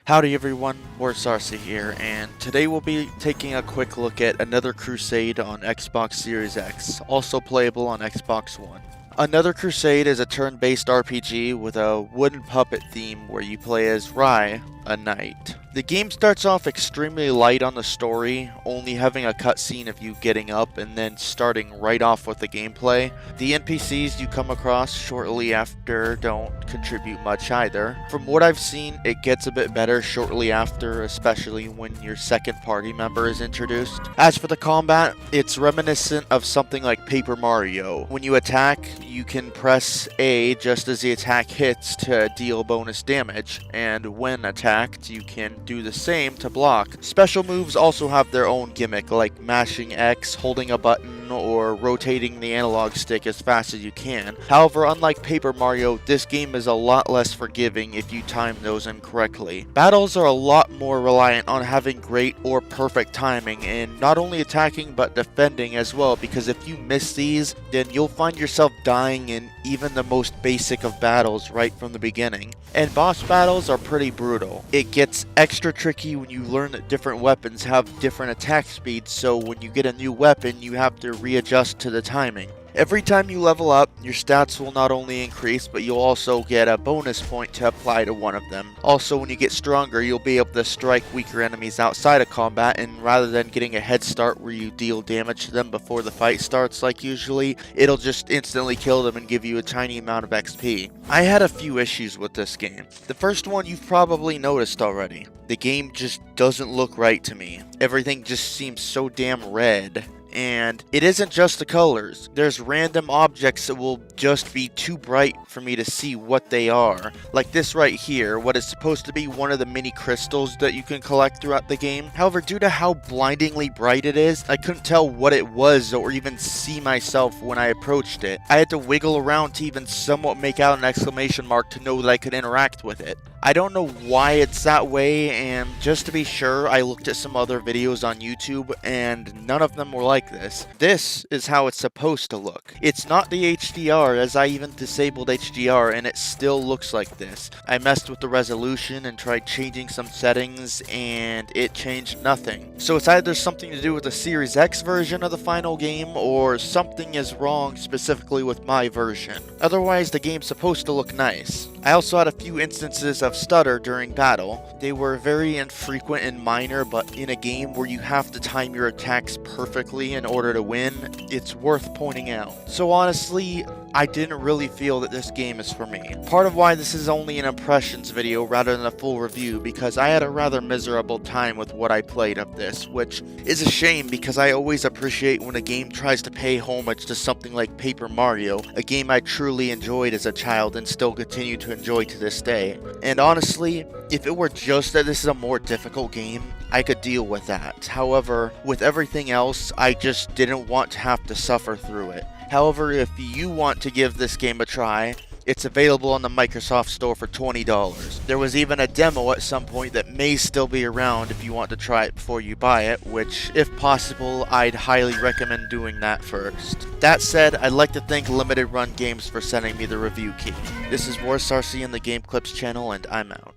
Howdy everyone, Sarsi here, and today we'll be taking a quick look at another Crusade on Xbox Series X, also playable on Xbox One. Another Crusade is a turn-based RPG with a wooden puppet theme where you play as Rai, a knight. The game starts off extremely light on the story, only having a cutscene of you getting up and then starting right off with the gameplay. The NPCs you come across shortly after don't contribute much either. From what I've seen, it gets a bit better shortly after, especially when your second party member is introduced. As for the combat, it's reminiscent of something like Paper Mario. When you attack, you can press A just as the attack hits to deal bonus damage, and when attacked, you can do the same to block. Special moves also have their own gimmick, like mashing X, holding a button, or rotating the analog stick as fast as you can. However, unlike Paper Mario, this game is a lot less forgiving if you time those incorrectly. Battles are a lot more reliant on having great or perfect timing, and not only attacking but defending as well, because if you miss these, then you'll find yourself dying in even the most basic of battles right from the beginning. And boss battles are pretty brutal. It gets extra tricky when you learn that different weapons have different attack speeds, so when you get a new weapon, you have to readjust to the timing. Every time you level up, your stats will not only increase, but you'll also get a bonus point to apply to one of them. Also, when you get stronger, you'll be able to strike weaker enemies outside of combat, and rather than getting a head start where you deal damage to them before the fight starts like usually, it'll just instantly kill them and give you a tiny amount of XP. I had a few issues with this game. The first one you've probably noticed already. The game just doesn't look right to me. Everything just seems so damn red. And it isn't just the colors. There's random objects that will just be too bright for me to see what they are. Like this right here, what is supposed to be one of the mini crystals that you can collect throughout the game. However, due to how blindingly bright it is, I couldn't tell what it was or even see myself when I approached it. I had to wiggle around to even somewhat make out an exclamation mark to know that I could interact with it. I don't know why it's that way, and just to be sure, I looked at some other videos on YouTube, and none of them were like this. This is how it's supposed to look. It's not the HDR, as I even disabled HDR, and it still looks like this. I messed with the resolution and tried changing some settings, and it changed nothing. So it's either something to do with the Series X version of the final game, or something is wrong specifically with my version. Otherwise, the game's supposed to look nice. I also had a few instances of stutter during battle. They were very infrequent and minor, but in a game where you have to time your attacks perfectly in order to win, it's worth pointing out. So honestly, I didn't really feel that this game is for me. Part of why this is only an impressions video rather than a full review, because I had a rather miserable time with what I played of this, which is a shame because I always appreciate when a game tries to pay homage to something like Paper Mario, a game I truly enjoyed as a child and still continue to enjoy to this day. And honestly, if it were just that this is a more difficult game, I could deal with that. However, with everything else, I just didn't want to have to suffer through it. However, if you want to give this game a try, it's available on the Microsoft Store for $20. There was even a demo at some point that may still be around if you want to try it before you buy it, which, if possible, I'd highly recommend doing that first. That said, I'd like to thank Limited Run Games for sending me the review key. This is Sarsi in the Game Clips channel, and I'm out.